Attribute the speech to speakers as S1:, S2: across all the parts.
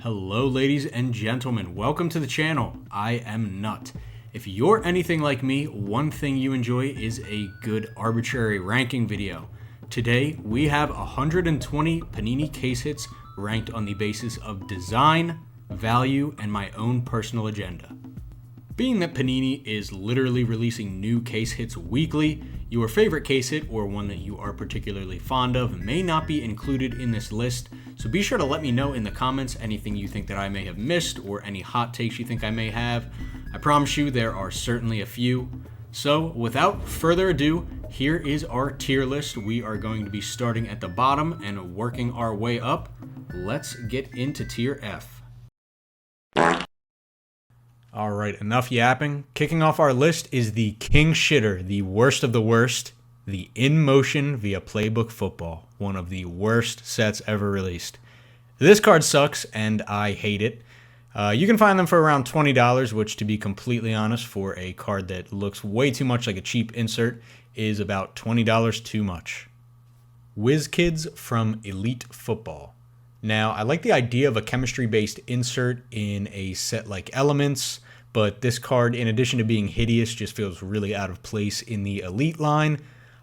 S1: Hello ladies and gentlemen, welcome to the channel. I am Gnut. If you're anything like me, one thing you enjoy is a good arbitrary ranking video. Today we have 120 Panini case hits ranked on the basis of design, value, and my own personal agenda. Being that Panini is literally releasing new case hits weekly, your favorite case hit or one that you are particularly fond of may not be included in this list, so be sure to let me know in the comments anything you think that I may have missed or any hot takes you think I may have. I promise you there are certainly a few. So without further ado, here is our tier list. We are going to be starting at the bottom and working our way up. Let's get into tier F. Alright, enough yapping. Kicking off our list is the king shitter, the worst of the worst, the In Motion via Playbook Football, one of the worst sets ever released. This card sucks, and I hate it. You can find them for around $20, which, to be completely honest, for a card that looks way too much like a cheap insert, is about $20 too much. Whiz Kids from Elite Football. Now, I like the idea of a chemistry-based insert in a set like Elements, but this card, in addition to being hideous, just feels really out of place in the Elite line.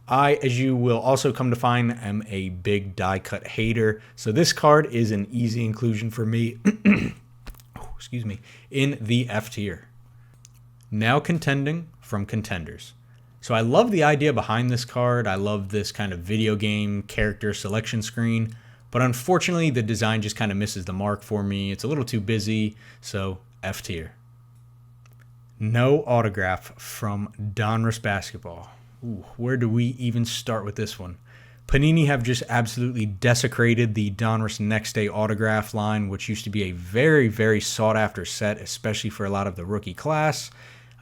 S1: I, as you will also come to find, am a big die-cut hater, so this card is an easy inclusion for me in the F tier. Now contending from contenders. So I love the idea behind this card. I love this kind of video game character selection screen, but unfortunately the design just kind of misses the mark for me. It's a little too busy, so F tier. No autograph from Donruss Basketball. Ooh, where do we even start with this one? Panini have just absolutely desecrated the Donruss Next Day autograph line, which used to be a very, very sought-after set, especially for a lot of the rookie class.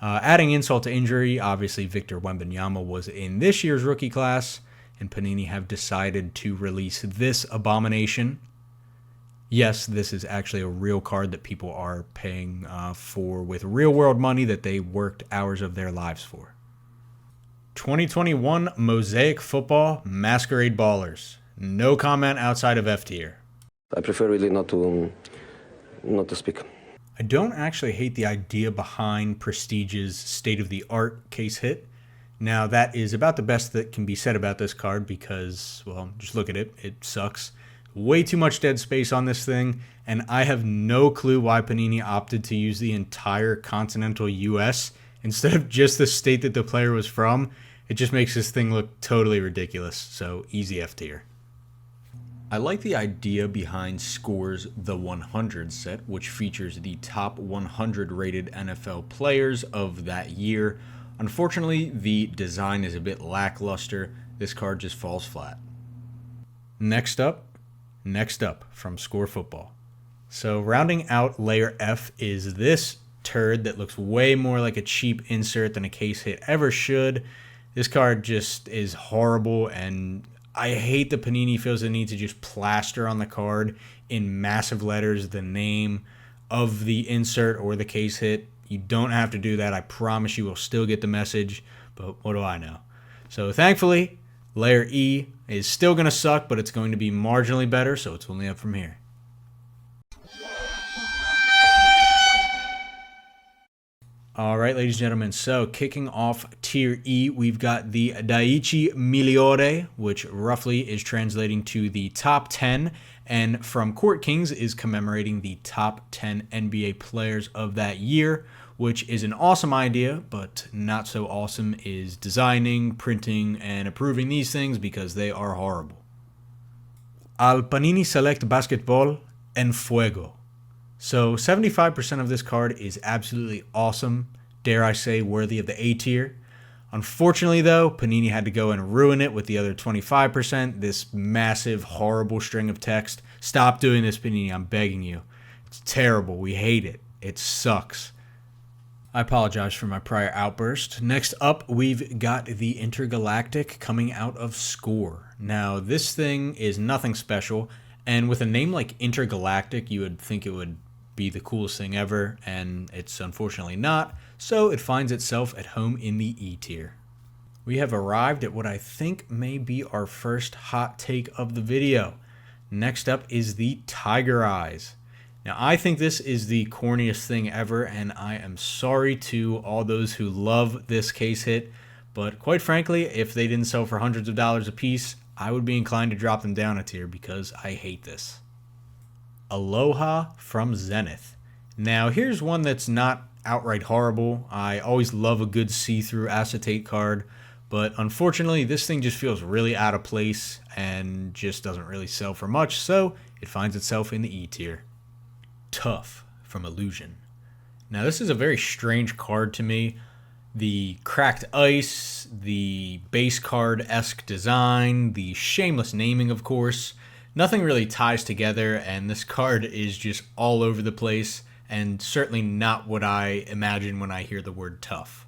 S1: Adding insult to injury, obviously Victor Wembanyama was in this year's rookie class, and Panini have decided to release this abomination. Yes, this is actually a real card that people are paying for with real-world money that they worked hours of their lives for. 2021 Mosaic Football Masquerade Ballers. No comment outside of F tier.
S2: I prefer really not to speak.
S1: I don't actually hate the idea behind Prestige's state-of-the-art case hit. Now, that is about the best that can be said about this card because, well, just look at it. It sucks. Way too much dead space on this thing, and I have no clue why Panini opted to use the entire continental US instead of just the state that the player was from. It just makes this thing look totally ridiculous, so easy F tier. I like the idea behind Score's The 100 set, which features the top 100 rated NFL players of that year. Unfortunately, the design is a bit lackluster. This card just falls flat. Next up from Score Football. So rounding out layer F is this turd that looks way more like a cheap insert than a case hit ever should. This card just is horrible, and I hate that Panini feels the need to just plaster on the card in massive letters the name of the insert or the case hit. You don't have to do that. I promise you will still get the message, but what do I know? So thankfully, layer E is still going to suck, but it's going to be marginally better, so it's only up from here. All right, ladies and gentlemen, so kicking off Tier E, we've got the Daichi Migliore, which roughly is translating to the top 10, and from Court Kings is commemorating the top 10 NBA players of that year, which is an awesome idea, but not so awesome is designing, printing, and approving these things because they are horrible. Al Panini Select Basketball en Fuego. So 75% of this card is absolutely awesome, dare I say worthy of the A tier. Unfortunately though, Panini had to go and ruin it with the other 25%, this massive, horrible string of text. Stop doing this, Panini, I'm begging you. It's terrible, we hate it. It sucks. I apologize for my prior outburst. Next up, we've got the Intergalactic coming out of Score. Now, this thing is nothing special, and with a name like Intergalactic, you would think it would be the coolest thing ever, and it's unfortunately not, so it finds itself at home in the E tier. We have arrived at what I think may be our first hot take of the video. Next up is the Tiger Eyes. Now, I think this is the corniest thing ever, and I am sorry to all those who love this case hit, but quite frankly, if they didn't sell for hundreds of dollars a piece, I would be inclined to drop them down a tier because I hate this. Aloha from Zenith. Now, here's one that's not outright horrible. I always love a good see-through acetate card, but unfortunately, this thing just feels really out of place and just doesn't really sell for much, so it finds itself in the E tier. Tough from Illusion. Now, this is a very strange card to me. The cracked ice, the base card-esque design, the shameless naming, of course. Nothing really ties together, and this card is just all over the place, and certainly not what I imagine when I hear the word tough.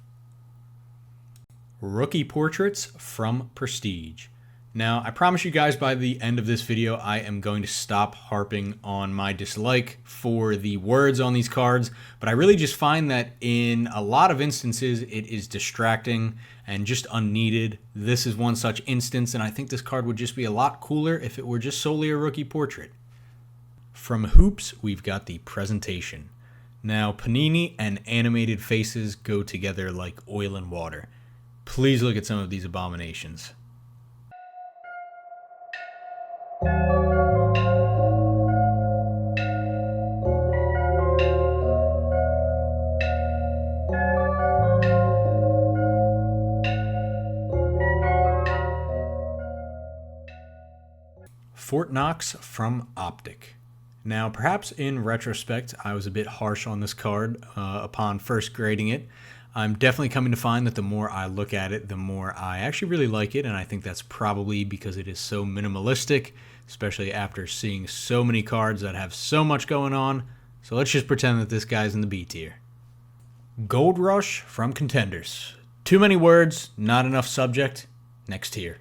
S1: Rookie Portraits from Prestige. Now, I promise you guys by the end of this video, I am going to stop harping on my dislike for the words on these cards, but I really just find that in a lot of instances, it is distracting and just unneeded. This is one such instance, and I think this card would just be a lot cooler if it were just solely a rookie portrait. From Hoops, we've got the Presentation. Now, Panini and animated faces go together like oil and water. Please look at some of these abominations. Fort Knox from Optic. Now, perhaps in retrospect, I was a bit harsh on this card upon first grading it. I'm definitely coming to find that the more I look at it, the more I actually really like it, and I think that's probably because it is so minimalistic, especially after seeing so many cards that have so much going on. So let's just pretend that this guy's in the B tier. Gold Rush from Contenders. Too many words, not enough subject. Next tier.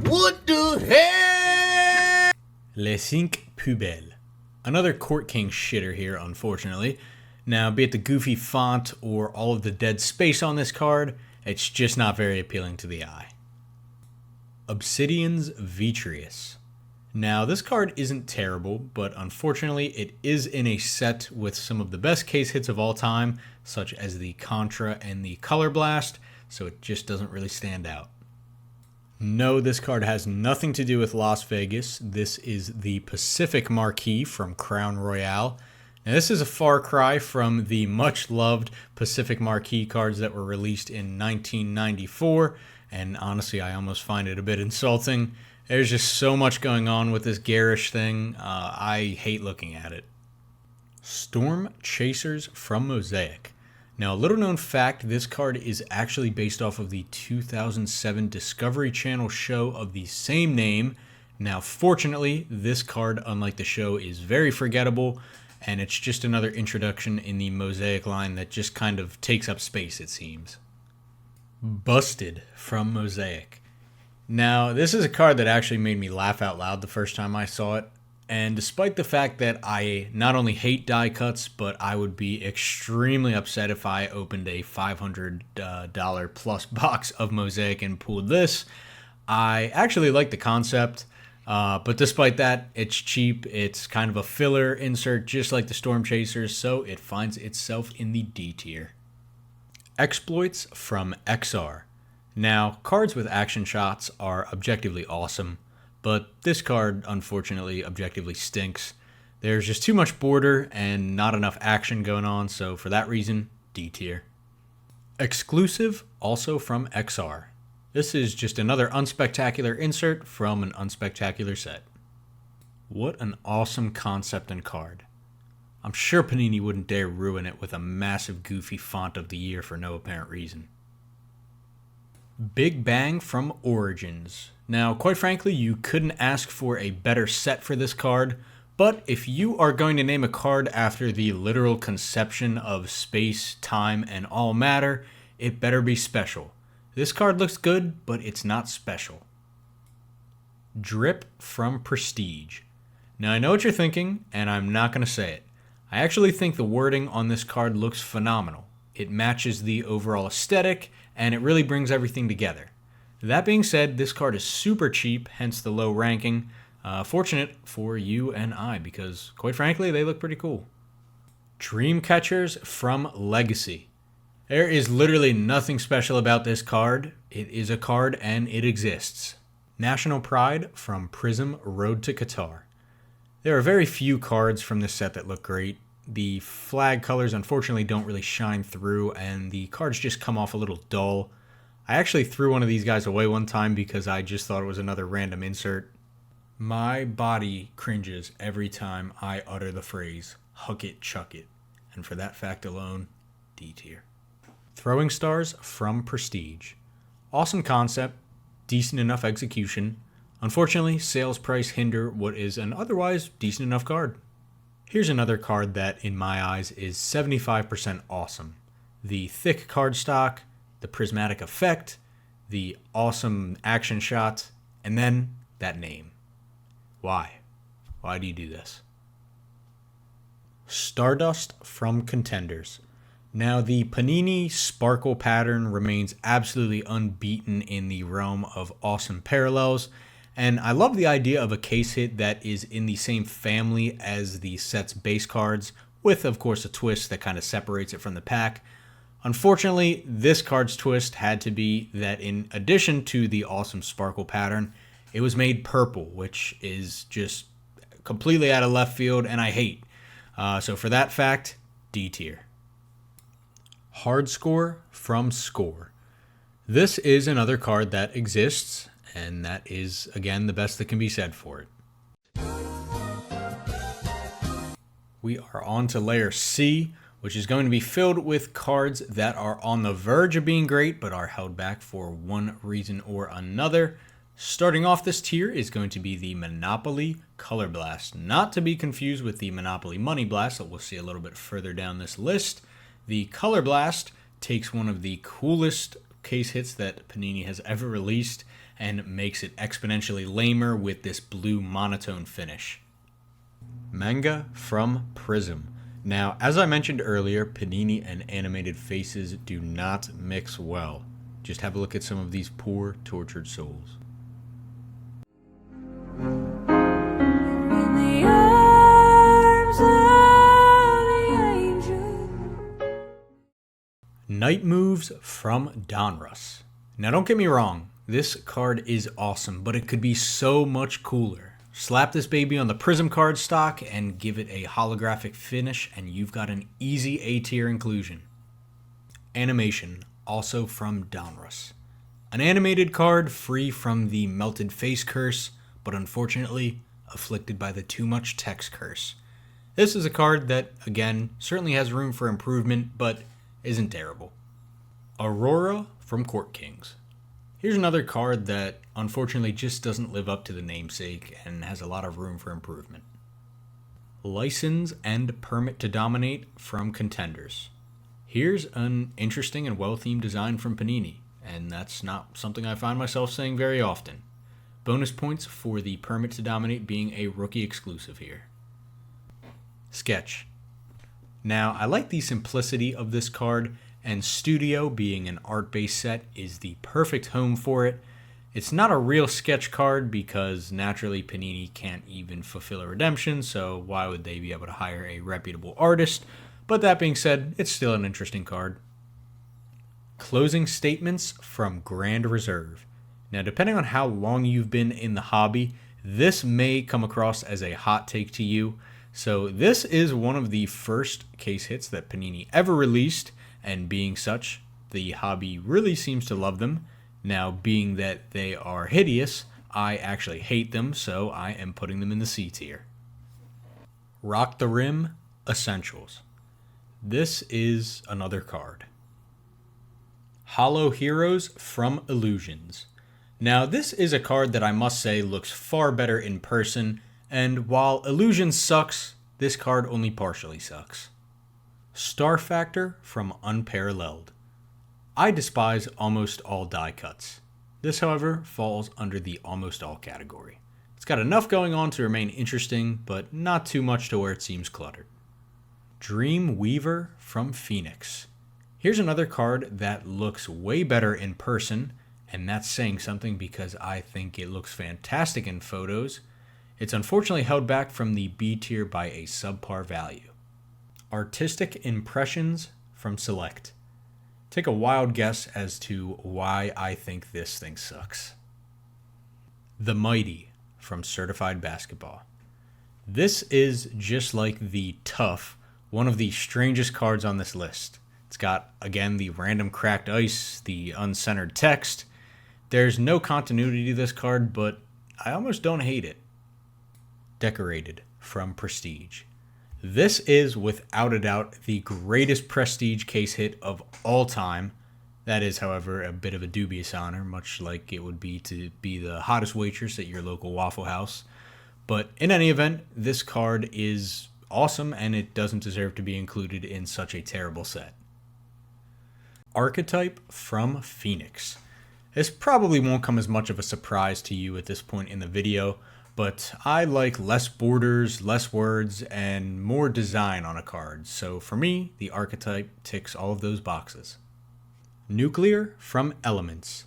S3: What the hell?
S1: Les Cinq Poubelles. Another Court King shitter here, unfortunately. Now, be it the goofy font or all of the dead space on this card, it's just not very appealing to the eye. Obsidian's Vitreous. Now, this card isn't terrible, but unfortunately it is in a set with some of the best case hits of all time, such as the Contra and the Color Blast, so it just doesn't really stand out. No, this card has nothing to do with Las Vegas. This is the Pacific Marquee from Crown Royale. Now, this is a far cry from the much-loved Pacific Marquee cards that were released in 1994, and honestly, I almost find it a bit insulting. There's just so much going on with this garish thing. I hate looking at it. Storm Chasers from Mosaic. Now, a little known fact, this card is actually based off of the 2007 Discovery Channel show of the same name. Now, fortunately, this card, unlike the show, is very forgettable, and it's just another introduction in the Mosaic line that just kind of takes up space, it seems. Busted from Mosaic. Now, this is a card that actually made me laugh out loud the first time I saw it. And despite the fact that I not only hate die cuts, but I would be extremely upset if I opened a $500 plus box of Mosaic and pulled this, I actually like the concept. But despite that, it's cheap. It's kind of a filler insert, just like the Storm Chasers, so it finds itself in the D tier. Exploits from XR. Now, cards with action shots are objectively awesome, but this card, unfortunately, objectively stinks. There's just too much border and not enough action going on, so for that reason, D tier. Exclusive, also from XR. This is just another unspectacular insert from an unspectacular set. What an awesome concept and card. I'm sure Panini wouldn't dare ruin it with a massive goofy font of the year for no apparent reason. Big Bang from Origins. Now, quite frankly, you couldn't ask for a better set for this card, but if you are going to name a card after the literal conception of space, time, and all matter, it better be special. This card looks good, but it's not special. Drip from Prestige. Now, I know what you're thinking, and I'm not going to say it. I actually think the wording on this card looks phenomenal. It matches the overall aesthetic, and it really brings everything together. That being said, this card is super cheap, hence the low ranking. Fortunate for you and I, because quite frankly, they look pretty cool. Dream Catchers from Legacy. There is literally nothing special about this card. It is a card and it exists. National Pride from Prism Road to Qatar. There are very few cards from this set that look great. The flag colors unfortunately don't really shine through and the cards just come off a little dull. I actually threw one of these guys away one time because I just thought it was another random insert. My body cringes every time I utter the phrase, huck it, chuck it. And for that fact alone, D tier. Throwing Stars from Prestige. Awesome concept, decent enough execution. Unfortunately, sales price hinder what is an otherwise decent enough card. Here's another card that, in my eyes, is 75% awesome. The thick cardstock, the prismatic effect, the awesome action shot, and then that name. Why? Why do you do this? Stardust from Contenders. Now, the Panini Sparkle pattern remains absolutely unbeaten in the realm of awesome parallels, and I love the idea of a case hit that is in the same family as the set's base cards, with, of course, a twist that kind of separates it from the pack. Unfortunately, this card's twist had to be that in addition to the awesome Sparkle pattern, it was made purple, which is just completely out of left field, and I hate. So for that fact, D tier. Hard Score from Score. This is another card that exists, and that is, again, the best that can be said for it. We are on to layer C, which is going to be filled with cards that are on the verge of being great, but are held back for one reason or another. Starting off this tier is going to be the Monopoly Color Blast, not to be confused with the Monopoly Money Blast that we'll see a little bit further down this list. The Color Blast takes one of the coolest case hits that Panini has ever released and makes it exponentially lamer with this blue monotone finish. Manga from Prism. Now, as I mentioned earlier, Panini and animated faces do not mix well. Just have a look at some of these poor, tortured souls. Night Moves from Donruss. Now don't get me wrong, this card is awesome, but it could be so much cooler. Slap this baby on the Prism card stock and give it a holographic finish and you've got an easy A tier inclusion. Animation, also from Donruss. An animated card free from the melted face curse, but unfortunately afflicted by the too much text curse. This is a card that, again, certainly has room for improvement, but isn't terrible. Aurora from Court Kings. Here's another card that unfortunately just doesn't live up to the namesake and has a lot of room for improvement. License and Permit to Dominate from Contenders. Here's an interesting and well-themed design from Panini, and that's not something I find myself saying very often. Bonus points for the Permit to Dominate being a rookie exclusive here. Sketch. Now, I like the simplicity of this card, and Studio, being an art-based set, is the perfect home for it. It's not a real sketch card because naturally Panini can't even fulfill a redemption, so why would they be able to hire a reputable artist? But that being said, it's still an interesting card. Closing Statements from Grand Reserve. Now, depending on how long you've been in the hobby, this may come across as a hot take to you. So this is one of the first case hits that Panini ever released, and being such, the hobby really seems to love them. Now, being that they are hideous, I actually hate them, so I am putting them in the C tier. Rock the Rim Essentials. This is another card. Hollow Heroes from Illusions. Now, this is a card that I must say looks far better in person, and while Illusions sucks, this card only partially sucks. Star Factor from Unparalleled. I despise almost all die cuts. This, however, falls under the almost all category. It's got enough going on to remain interesting, but not too much to where it seems cluttered. Dream Weaver from Phoenix. Here's another card that looks way better in person, and that's saying something because I think it looks fantastic in photos. It's unfortunately held back from the B tier by a subpar value. Artistic Impressions from Select. Take a wild guess as to why I think this thing sucks. The Mighty from Certified Basketball. This is just like the Tough, one of the strangest cards on this list. It's got, again, the random cracked ice, the uncentered text. There's no continuity to this card, but I almost don't hate it. Decorated from Prestige. This is, without a doubt, the greatest Prestige case hit of all time. That is, however, a bit of a dubious honor, much like it would be to be the hottest waitress at your local Waffle House. But in any event, this card is awesome, and it doesn't deserve to be included in such a terrible set. Archetype from Phoenix. This probably won't come as much of a surprise to you at this point in the video, but I like less borders, less words, and more design on a card. So for me, the archetype ticks all of those boxes. Nuclear from Elements.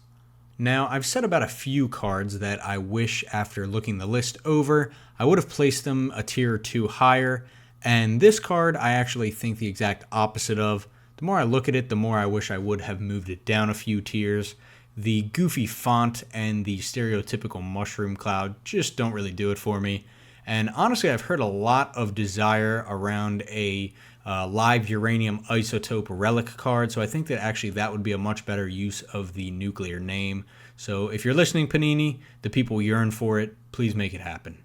S1: Now, I've said about a few cards that I wish after looking the list over, I would have placed them a tier or two higher, and this card I actually think the exact opposite of. The more I look at it, the more I wish I would have moved it down a few tiers. The goofy font and the stereotypical mushroom cloud just don't really do it for me. And honestly, I've heard a lot of desire around a live uranium isotope relic card, so I think that actually that would be a much better use of the nuclear name. So if you're listening, Panini, the people yearn for it, please make it happen.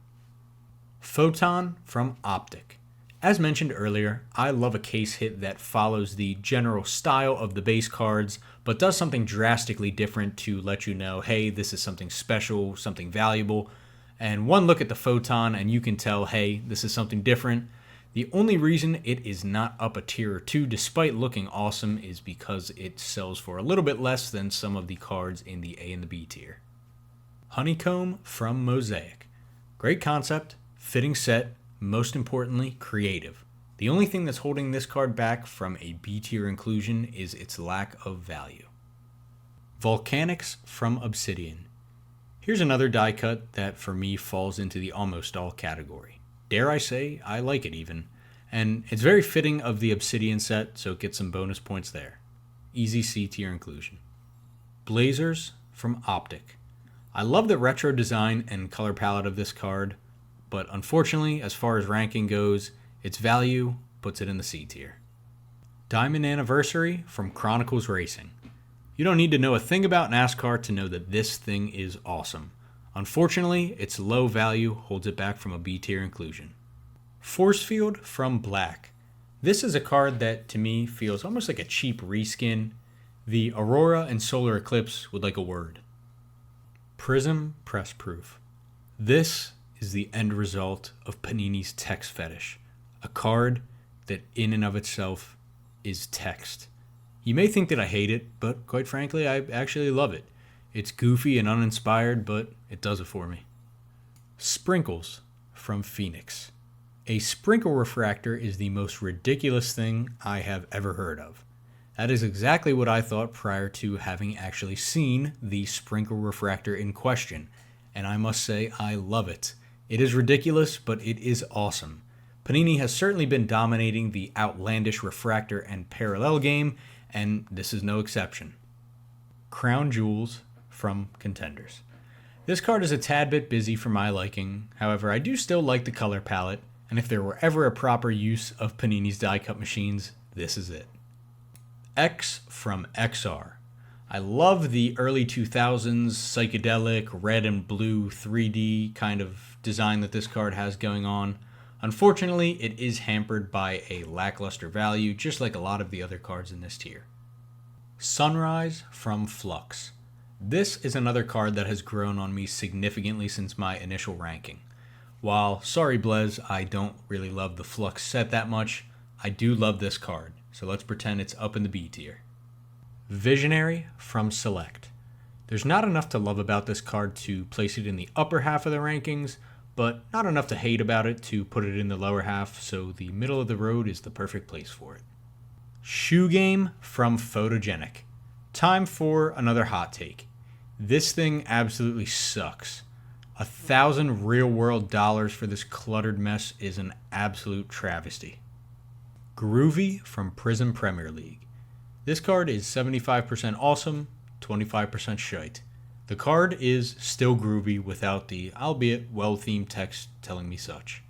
S1: Photon from Optic. As mentioned earlier, I love a case hit that follows the general style of the base cards, but does something drastically different to let you know, hey, this is something special, something valuable. And one look at the Photon and you can tell, hey, this is something different. The only reason it is not up a tier or two, despite looking awesome, is because it sells for a little bit less than some of the cards in the A and the B tier. Honeycomb from Mosaic. Great concept, fitting set, most importantly, creative. The only thing that's holding this card back from a B tier inclusion is its lack of value. Volcanics from Obsidian. Here's another die cut that for me falls into the almost all category. Dare I say, I like it even. And it's very fitting of the Obsidian set, so it gets some bonus points there. Easy C tier inclusion. Blazers from Optic. I love the retro design and color palette of this card, but unfortunately, as far as ranking goes, its value puts it in the C tier. Diamond Anniversary from Chronicles Racing. You don't need to know a thing about NASCAR to know that this thing is awesome. Unfortunately, its low value holds it back from a B tier inclusion. Force Field from Black. This is a card that to me feels almost like a cheap reskin. The Aurora and Solar Eclipse would like a word. Prism Press Proof. This is the end result of Panini's text fetish. A card that in and of itself is text. You may think that I hate it, but quite frankly, I actually love it. It's goofy and uninspired, but it does it for me. Sprinkles from Phoenix. A sprinkle refractor is the most ridiculous thing I have ever heard of. That is exactly what I thought prior to having actually seen the sprinkle refractor in question, and I must say I love it. It is ridiculous, but it is awesome. Panini has certainly been dominating the outlandish refractor and parallel game, and this is no exception. Crown Jewels from Contenders. This card is a tad bit busy for my liking, however I do still like the color palette, and if there were ever a proper use of Panini's die cut machines, this is it. X from XR. I love the early 2000s psychedelic red and blue 3D kind of design that this card has going on. Unfortunately, it is hampered by a lackluster value, just like a lot of the other cards in this tier. Sunrise from Flux. This is another card that has grown on me significantly since my initial ranking. While, sorry Blez, I don't really love the Flux set that much, I do love this card, so let's pretend it's up in the B tier. Visionary from Select. There's not enough to love about this card to place it in the upper half of the rankings, but not enough to hate about it to put it in the lower half, so the middle of the road is the perfect place for it. Shoe Game from Photogenic. Time for another hot take. This thing absolutely sucks. $1,000 real-world dollars for this cluttered mess is an absolute travesty. Groovy from Prism Premier League. This card is 75% awesome, 25% shite. The card is still groovy without the, albeit well-themed text telling me such.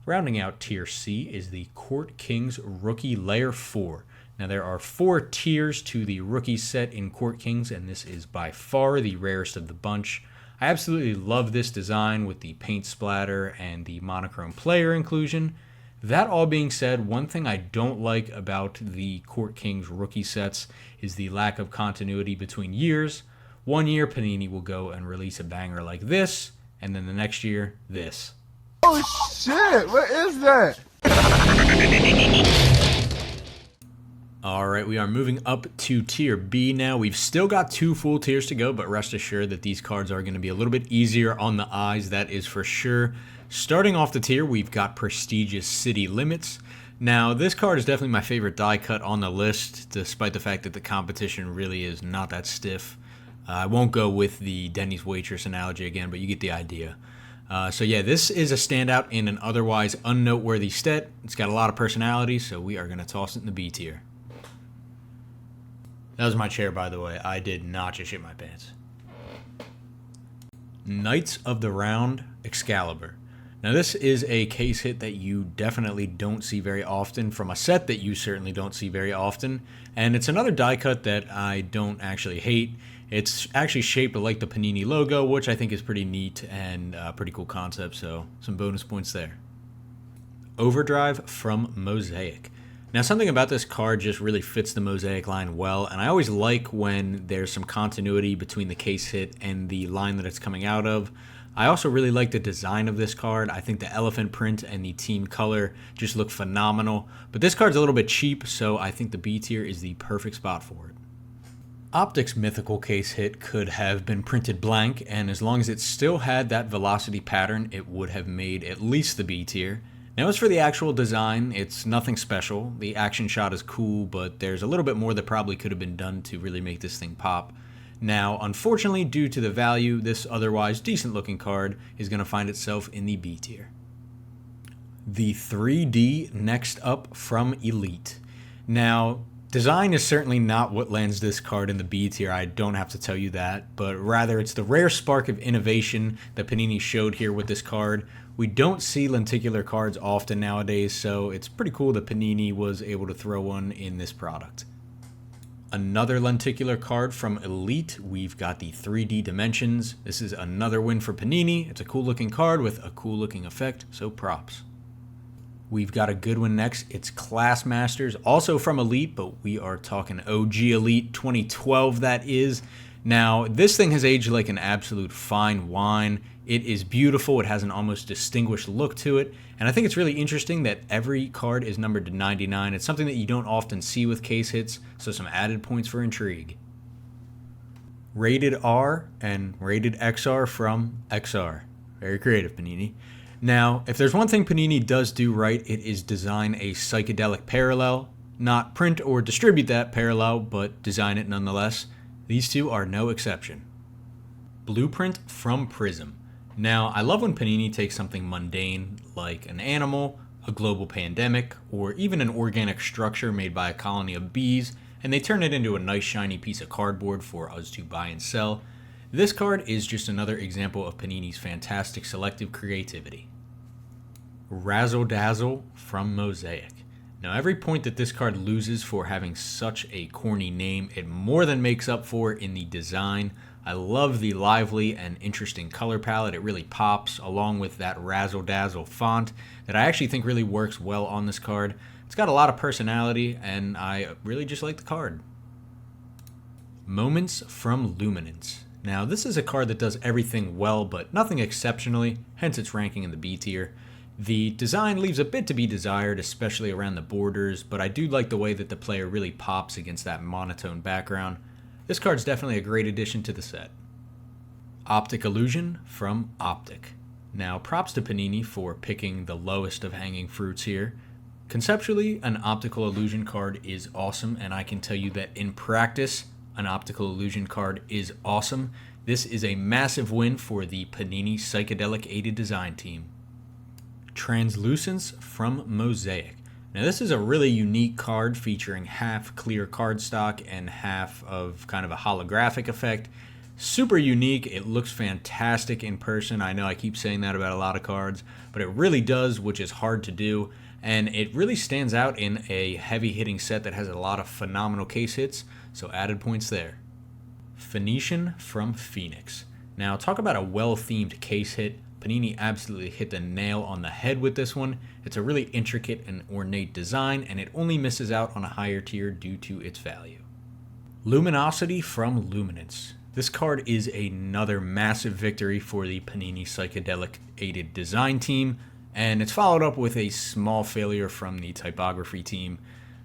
S1: Rounding out Tier C is the Court Kings Rookie Layer 4. Now there are 4 tiers to the rookie set in Court Kings, and this is by far the rarest of the bunch. I absolutely love this design with the paint splatter and the monochrome player inclusion. That all being said, one thing I don't like about the Court Kings rookie sets is the lack of continuity between years. One year, Panini will go and release a banger like this, and then the next year, this.
S3: Oh shit, what is that?
S1: Alright, we are moving up to Tier B now. We've still got 2 full tiers to go, but rest assured that these cards are going to be a little bit easier on the eyes, that is for sure. Starting off the tier, we've got Prestigious City Limits. Now, this card is definitely my favorite die cut on the list, despite the fact that the competition really is not that stiff. I won't go with the Denny's waitress analogy again, but you get the idea. So yeah, this is a standout in an otherwise unnoteworthy set. It's got a lot of personality, so we are going to toss it in the B tier. That was my chair, by the way. I did not just shit my pants. Knights of the Round Excalibur. Now this is a case hit that you definitely don't see very often from a set that you certainly don't see very often. And it's another die cut that I don't actually hate. It's actually shaped like the Panini logo, which I think is pretty neat and a pretty cool concept, so some bonus points there. Overdrive from Mosaic. Now something about this card just really fits the Mosaic line well, and I always like when there's some continuity between the case hit and the line that it's coming out of. I also really like the design of this card. I think the elephant print and the team color just look phenomenal, but this card's a little bit cheap, so I think the B tier is the perfect spot for it. Optic's mythical case hit could have been printed blank, and as long as it still had that velocity pattern, it would have made at least the B tier. Now as for the actual design, it's nothing special. The action shot is cool, but there's a little bit more that probably could have been done to really make this thing pop. Now, unfortunately, due to the value, this otherwise decent looking card is going to find itself in the B tier. The 3D next up from Elite. Now, design is certainly not what lands this card in the B tier, I don't have to tell you that, but rather it's the rare spark of innovation that Panini showed here with this card. We don't see lenticular cards often nowadays, so it's pretty cool that Panini was able to throw one in this product. Another lenticular card from Elite, we've got the 3D Dimensions. This is another win for Panini. It's a cool looking card with a cool looking effect, so props. We've got a good one next. It's Class Masters, also from Elite, but we are talking OG Elite 2012 that is. Now, this thing has aged like an absolute fine wine. It is beautiful. It has an almost distinguished look to it. And I think it's really interesting that every card is numbered to 99. It's something that you don't often see with case hits, so some added points for intrigue. Rated R and Rated XR from XR. Very creative, Panini. Now, if there's one thing Panini does do right, it is design a psychedelic parallel. Not print or distribute that parallel, but design it nonetheless. These two are no exception. Blueprint from Prism. Now, I love when Panini takes something mundane, like an animal, a global pandemic, or even an organic structure made by a colony of bees, and they turn it into a nice shiny piece of cardboard for us to buy and sell. This card is just another example of Panini's fantastic selective creativity. Razzle Dazzle from Mosaic. Now, every point that this card loses for having such a corny name, it more than makes up for in the design. I love the lively and interesting color palette. It really pops, along with that Razzle Dazzle font that I actually think really works well on this card. It's got a lot of personality, and I really just like the card. Moments from Luminance. Now, this is a card that does everything well, but nothing exceptionally, hence its ranking in the B tier. The design leaves a bit to be desired, especially around the borders, but I do like the way that the player really pops against that monotone background. This card's definitely a great addition to the set. Optic Illusion from Optic. Now, props to Panini for picking the lowest of hanging fruits here. Conceptually, an Optical Illusion card is awesome, and I can tell you that in practice, an Optical Illusion card is awesome. This is a massive win for the Panini Psychedelic Aided Design team. Translucence from Mosaic. Now this is a really unique card featuring half clear cardstock and half of kind of a holographic effect. Super unique. It looks fantastic in person. I know I keep saying that about a lot of cards, but it really does, which is hard to do. And it really stands out in a heavy hitting set that has a lot of phenomenal case hits, so added points there. Phoenician from Phoenix. Now talk about a well-themed case hit. Panini absolutely hit the nail on the head with this one. It's a really intricate and ornate design, and it only misses out on a higher tier due to its value. Luminosity from Luminance. This card is another massive victory for the Panini Psychedelic Aided Design team, and it's followed up with a small failure from the typography team.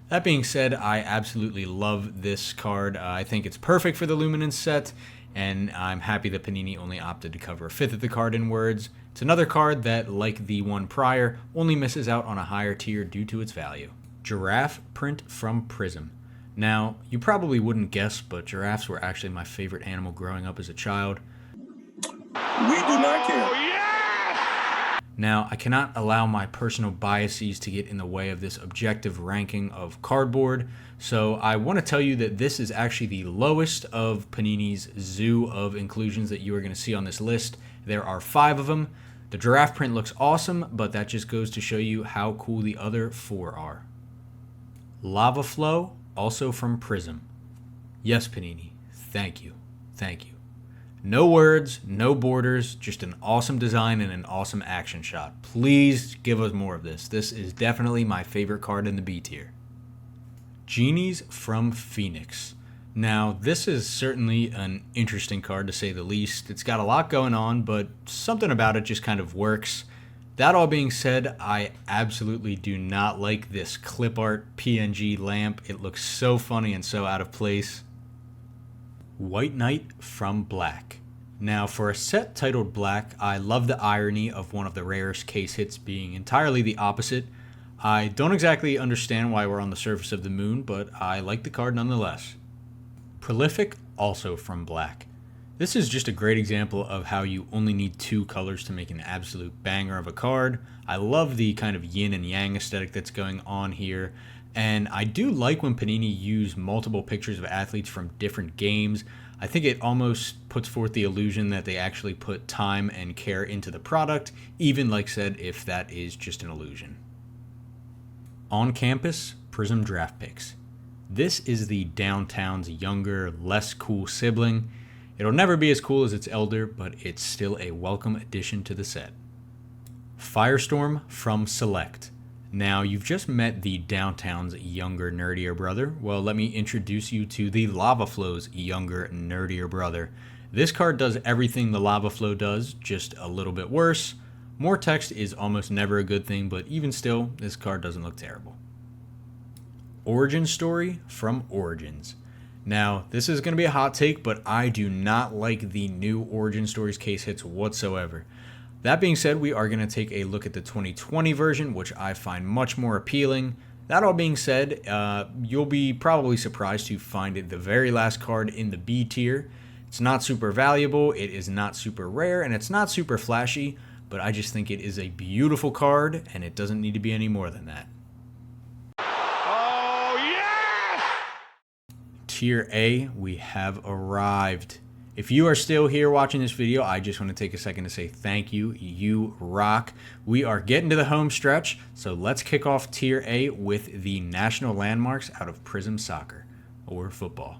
S1: That being said, I absolutely love this card. I think it's perfect for the Luminance set, and I'm happy that Panini only opted to cover a fifth of the card in words. It's another card that, like the one prior, only misses out on a higher tier due to its value. Giraffe print from Prism. Now, you probably wouldn't guess, but giraffes were actually my favorite animal growing up as a child.
S4: We do not care.
S1: Now, I cannot allow my personal biases to get in the way of this objective ranking of cardboard, so I want to tell you that this is actually the lowest of Panini's zoo of inclusions that you are going to see on this list. There are 5 of them. The giraffe print looks awesome, but that just goes to show you how cool the other 4 are. Lava Flow, also from Prism. Yes, Panini, thank you. Thank you. No words, no borders, just an awesome design and an awesome action shot. Please give us more of this. This is definitely my favorite card in the B tier. Genies from Phoenix. Now, this is certainly an interesting card to say the least. It's got a lot going on, but something about it just kind of works. That all being said, I absolutely do not like this clip art PNG lamp. It looks so funny and so out of place. White Knight from Black. Now, for a set titled Black, I love the irony of one of the rarest case hits being entirely the opposite. I don't exactly understand why we're on the surface of the moon, but I like the card nonetheless. Prolific, also from Black. This is just a great example of how you only need 2 colors to make an absolute banger of a card. I love the kind of yin and yang aesthetic that's going on here. And I do like when Panini use multiple pictures of athletes from different games. I think it almost puts forth the illusion that they actually put time and care into the product, even like said, if that is just an illusion. On Campus, Prism Draft Picks. This is the Downtown's younger, less cool sibling. It'll never be as cool as its elder, but it's still a welcome addition to the set. Firestorm from Select. Now, you've just met the Downtown's younger, nerdier brother. Well, let me introduce you to the Lava Flow's younger, nerdier brother. This card does everything the Lava Flow does, just a little bit worse. More text is almost never a good thing, but even still, this card doesn't look terrible. Origin Story from Origins. Now, this is going to be a hot take, but I do not like the new Origin Stories case hits whatsoever. That being said, we are going to take a look at the 2020 version, which I find much more appealing. That all being said, you'll be probably surprised to find it the very last card in the B tier. It's not super valuable, it is not super rare, and it's not super flashy, but I just think it is a beautiful card, and it doesn't need to be any more than that.
S4: Oh, yes!
S1: Tier A, we have arrived. If you are still here watching this video, I just want to take a second to say thank you. You rock. We are getting to the home stretch, so let's kick off Tier A with the national landmarks out of Prism Soccer, or football.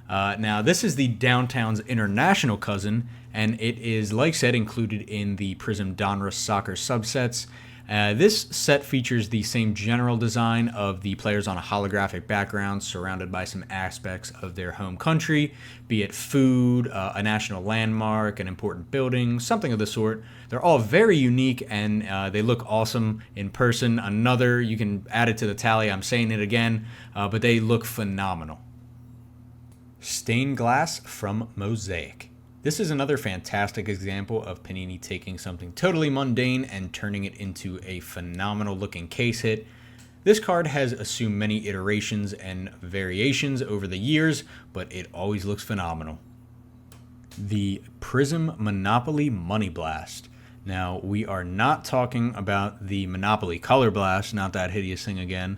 S1: Now, this is the Downtown's international cousin, and it is, like said, included in the Prism Donruss Soccer subsets. This set features the same general design of the players on a holographic background surrounded by some aspects of their home country, be it food, a national landmark, an important building, something of the sort. They're all very unique and they look awesome in person. Another, you can add it to the tally, I'm saying it again, but they look phenomenal. Stained Glass from Mosaic. This is another fantastic example of Panini taking something totally mundane and turning it into a phenomenal looking case hit. This card has assumed many iterations and variations over the years, but it always looks phenomenal. The Prism Monopoly Money Blast. Now, we are not talking about the Monopoly Color Blast, not that hideous thing again.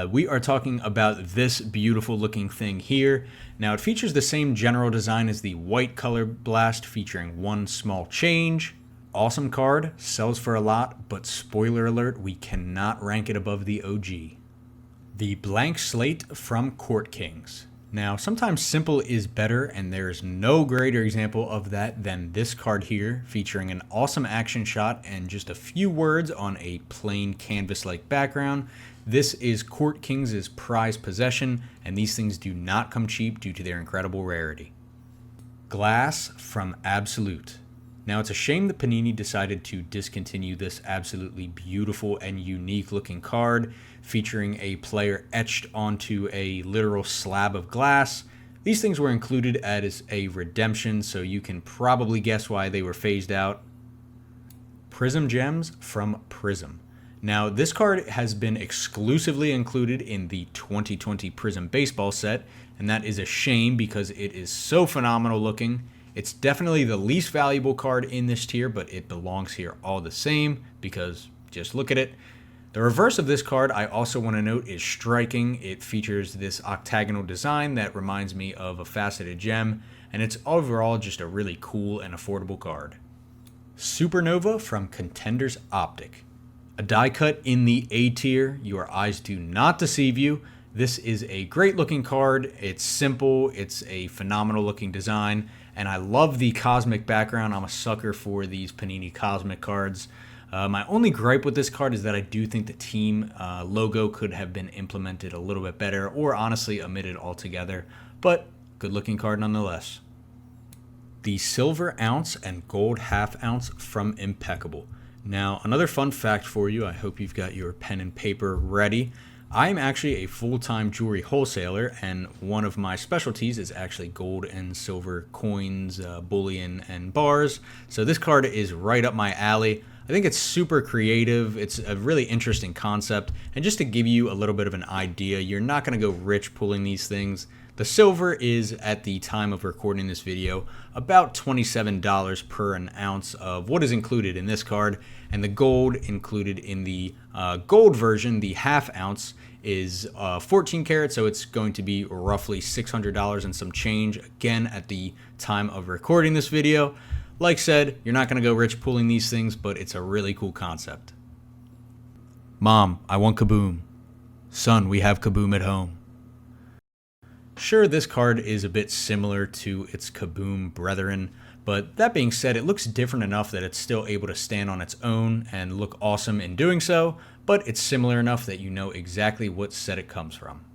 S1: We are talking about this beautiful looking thing here. Now, it features the same general design as the white Color Blast, featuring one small change. Awesome card, sells for a lot, but spoiler alert, we cannot rank it above the OG. The Blank Slate from Court Kings. Now, sometimes simple is better, and there's no greater example of that than this card here, featuring an awesome action shot and just a few words on a plain canvas-like background. This is Court Kings' prized possession, and these things do not come cheap due to their incredible rarity. Glass from Absolute. Now, it's a shame that Panini decided to discontinue this absolutely beautiful and unique looking card, featuring a player etched onto a literal slab of glass. These things were included as a redemption, so you can probably guess why they were phased out. Prism Gems from Prism. Now, this card has been exclusively included in the 2020 Prism Baseball set, and that is a shame because it is so phenomenal looking. It's definitely the least valuable card in this tier, but it belongs here all the same because just look at it. The reverse of this card I also want to note is striking. It features this octagonal design that reminds me of a faceted gem, and it's overall just a really cool and affordable card. Supernova from Contenders Optic. A die cut in the A tier. Your eyes do not deceive you. This is a great looking card. It's simple. It's a phenomenal looking design. And I love the cosmic background. I'm a sucker for these Panini cosmic cards. My only gripe with this card is that I do think the team logo could have been implemented a little bit better, or honestly omitted altogether. But good looking card nonetheless. The Silver Ounce and Gold Half Ounce from Impeccable. Now, another fun fact for you. I hope you've got your pen and paper ready. I'm actually a full-time jewelry wholesaler, and one of my specialties is actually gold and silver coins, bullion, and bars. So this card is right up my alley. I think it's super creative. It's a really interesting concept. And just to give you a little bit of an idea, you're not going to go rich pulling these things. The silver is, at the time of recording this video, about $27 per an ounce of what is included in this card, and the gold included in the gold version, the half ounce, is 14 karat, so it's going to be roughly $600 and some change, again, at the time of recording this video. Like said, you're not going to go rich pulling these things, but it's a really cool concept. Mom, I want Kaboom. Son, we have Kaboom at home. Sure, this card is a bit similar to its Kaboom brethren, but that being said, it looks different enough that it's still able to stand on its own and look awesome in doing so, but it's similar enough that you know exactly what set it comes from.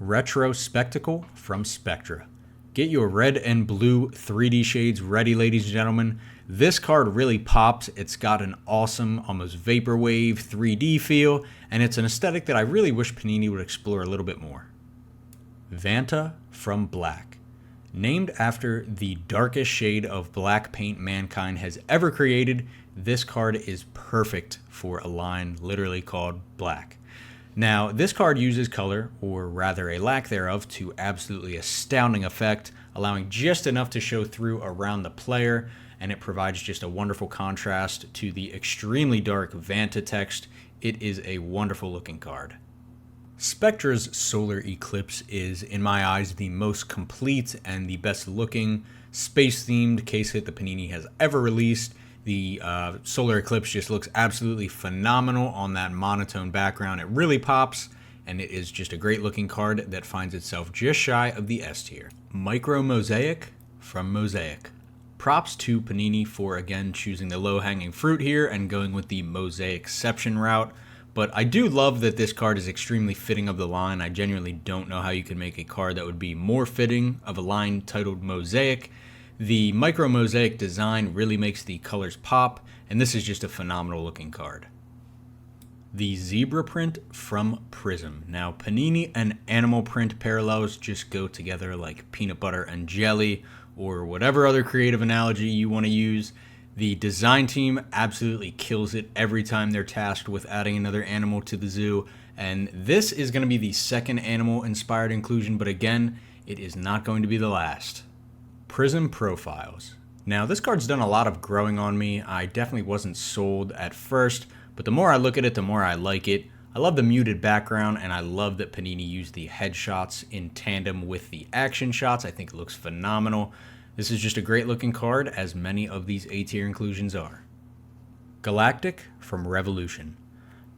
S1: Retro Spectacle from Spectra. Get your red and blue 3D shades ready, ladies and gentlemen. This card really pops. It's got an awesome, almost vaporwave 3D feel, and it's an aesthetic that I really wish Panini would explore a little bit more. Vanta from Black. Named after the darkest shade of black paint mankind has ever created, this card is perfect for a line literally called Black. Now, this card uses color, or rather a lack thereof, to absolutely astounding effect, allowing just enough to show through around the player, and it provides just a wonderful contrast to the extremely dark Vanta text. It is a wonderful looking card. Spectra's Solar Eclipse is, in my eyes, the most complete and the best looking space-themed case hit the Panini has ever released. The Solar Eclipse just looks absolutely phenomenal on that monotone background. It really pops, and it is just a great looking card that finds itself just shy of the S tier. Micro Mosaic from Mosaic. Props to Panini for, again, choosing the low-hanging fruit here and going with the Mosaicception route. But I do love that this card is extremely fitting of the line. I genuinely don't know how you could make a card that would be more fitting of a line titled Mosaic. The Micro Mosaic design really makes the colors pop, and this is just a phenomenal looking card. The Zebra Print from Prism. Now, Panini and animal print parallels just go together like peanut butter and jelly, or whatever other creative analogy you want to use. The design team absolutely kills it every time they're tasked with adding another animal to the zoo, and this is going to be the second animal-inspired inclusion, but again, it is not going to be the last. Prism Profiles. Now, this card's done a lot of growing on me. I definitely wasn't sold at first, but the more I look at it, the more I like it. I love the muted background, and I love that Panini used the headshots in tandem with the action shots. I think it looks phenomenal. This is just a great looking card, as many of these A-tier inclusions are. Galactic from Revolution.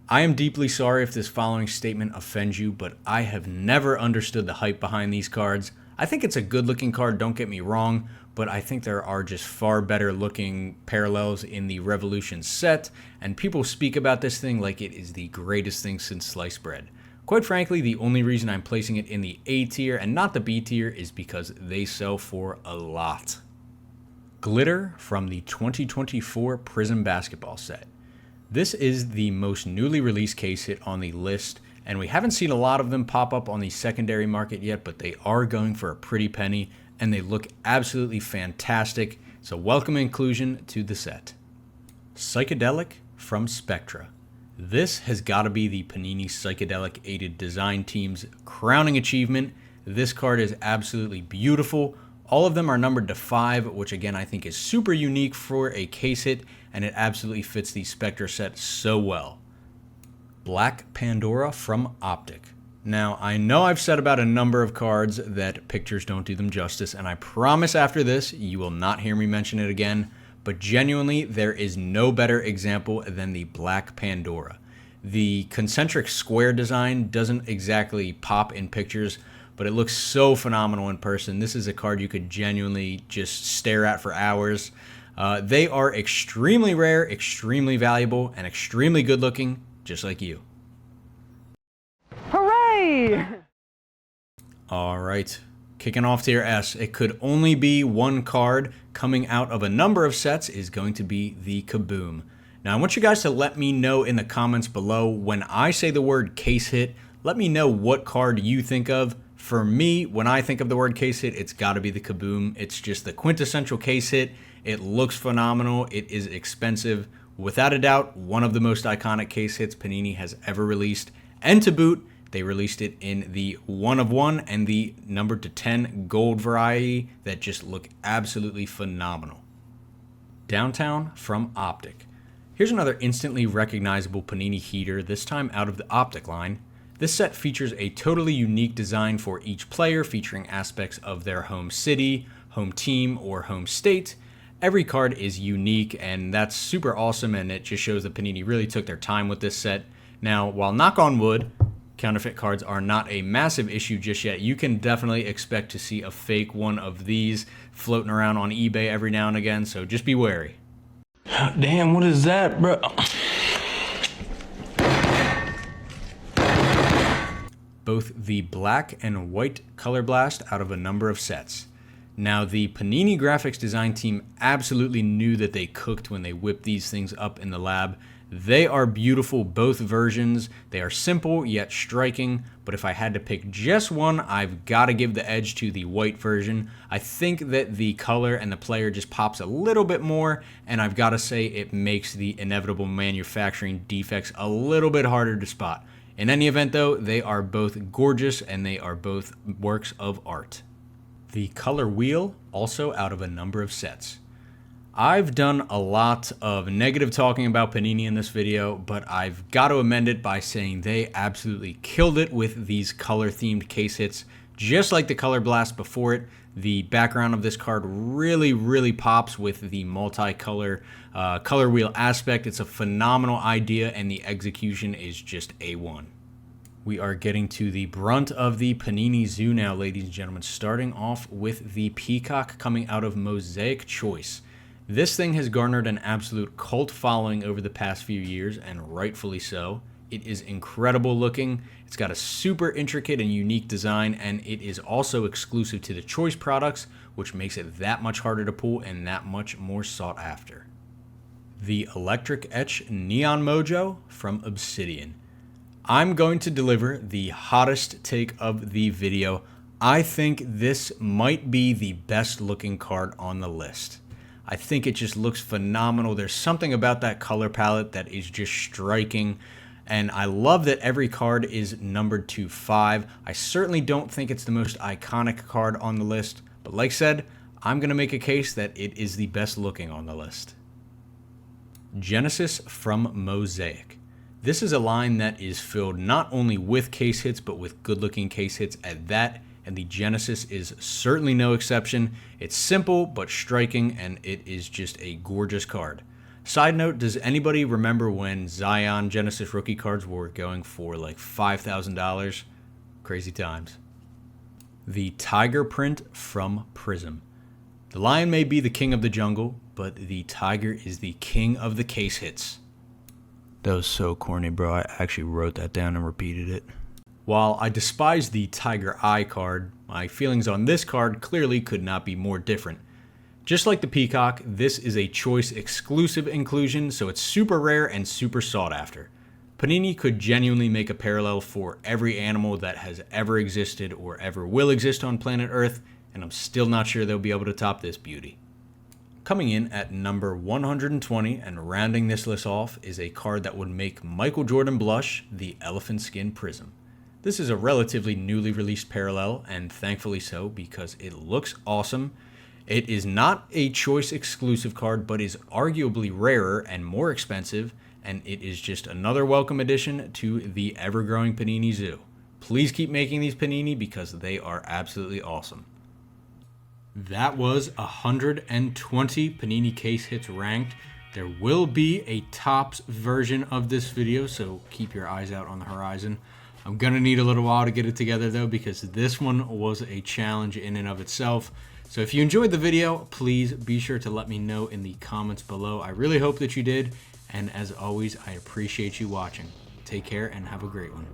S1: I am deeply sorry if this following statement offends you, but I have never understood the hype behind these cards. I think it's a good looking card, don't get me wrong, but I think there are just far better looking parallels in the Revolution set, and people speak about this thing like it is the greatest thing since sliced bread. Quite frankly, the only reason I'm placing it in the A tier and not the B tier is because they sell for a lot. Glitter from the 2024 Prism Basketball set. This is the most newly released case hit on the list, and we haven't seen a lot of them pop up on the secondary market yet, but they are going for a pretty penny, and they look absolutely fantastic. It's a welcome inclusion to the set. Psychedelic from Spectra. This has got to be the Panini Psychedelic Aided Design Team's crowning achievement. This card is absolutely beautiful. All of them are numbered to 5, which again I think is super unique for a case hit, and it absolutely fits the Spectra set so well. Black Pandora from Optic. Now, I know I've said about a number of cards that pictures don't do them justice, and I promise after this you will not hear me mention it again, but genuinely there is no better example than the Black Pandora. The concentric square design doesn't exactly pop in pictures, but it looks so phenomenal in person. This is a card you could genuinely just stare at for hours. They are extremely rare, extremely valuable, and extremely good looking, just like you.
S5: Hooray!
S1: All right, kicking off tier S. It could only be one card coming out of a number of sets is going to be the Kaboom. Now, I want you guys to let me know in the comments below when I say the word case hit. Let me know what card you think of. For me, when I think of the word case hit, it's got to be the Kaboom. It's just the quintessential case hit. It looks phenomenal. It is expensive. Without a doubt, one of the most iconic case hits Panini has ever released. And to boot, they released it in the 1 of 1 and the numbered to 10 gold variety that just look absolutely phenomenal. Downtown from Optic. Here's another instantly recognizable Panini heater, this time out of the Optic line. This set features a totally unique design for each player, featuring aspects of their home city, home team, or home state. Every card is unique, and that's super awesome, and it just shows that Panini really took their time with this set. Now, while knock on wood, counterfeit cards are not a massive issue just yet, you can definitely expect to see a fake one of these floating around on eBay every now and again, so just be wary.
S4: Damn, what is that, bro?
S1: Both the black and white Color Blast out of a number of sets. Now, the Panini graphics design team absolutely knew that they cooked when they whipped these things up in the lab. They are beautiful, both versions. They are simple yet striking, but if I had to pick just one, I've got to give the edge to the white version. I think that the color and the player just pops a little bit more, and I've got to say it makes the inevitable manufacturing defects a little bit harder to spot. In any event, though, they are both gorgeous and they are both works of art. The color wheel, also out of a number of sets. I've done a lot of negative talking about Panini in this video, but I've got to amend it by saying they absolutely killed it with these color-themed case hits. Just like the Color Blast before it, the background of this card really pops with the multicolor color wheel aspect. It's a phenomenal idea, and the execution is just A1. We are getting to the brunt of the Panini Zoo now, ladies and gentlemen, starting off with the Peacock coming out of Mosaic Choice. This thing has garnered an absolute cult following over the past few years, and rightfully so. It is incredible looking. It's got a super intricate and unique design, and it is also exclusive to the Choice products, which makes it that much harder to pull and that much more sought after. The Electric Etch Neon Mojo from Obsidian. I'm going to deliver the hottest take of the video. I think this might be the best looking card on the list. I think it just looks phenomenal. There's something about that color palette that is just striking. And I love that every card is numbered to 5. I certainly don't think it's the most iconic card on the list. But like I said, I'm going to make a case that it is the best looking on the list. Genesis from Mosaic. This is a line that is filled not only with case hits, but with good looking case hits at that, and the Genesis is certainly no exception. It's simple but striking, and it is just a gorgeous card. Side note, does anybody remember when Zion Genesis rookie cards were going for like $5,000? Crazy times. The Tiger print from Prism. The lion may be the king of the jungle, but the tiger is the king of the case hits. That was so corny, bro. I actually wrote that down and repeated it. While I despise the Tiger Eye card, my feelings on this card clearly could not be more different. Just like the Peacock, this is a choice exclusive inclusion, so it's super rare and super sought after. Panini could genuinely make a parallel for every animal that has ever existed or ever will exist on planet Earth, and I'm still not sure they'll be able to top this beauty. Coming in at number 120 and rounding this list off is a card that would make Michael Jordan blush, the Elephant Skin Prism. This is a relatively newly released parallel, and thankfully so, because it looks awesome. It is not a choice exclusive card, but is arguably rarer and more expensive, and it is just another welcome addition to the ever-growing Panini Zoo. Please keep making these Panini because they are absolutely awesome. That was 120 Panini case hits ranked. There will be a tops version of this video, so keep your eyes out on the horizon. I'm going to need a little while to get it together though, because this one was a challenge in and of itself. So if you enjoyed the video, please be sure to let me know in the comments below. I really hope that you did. And as always, I appreciate you watching. Take care and have a great one.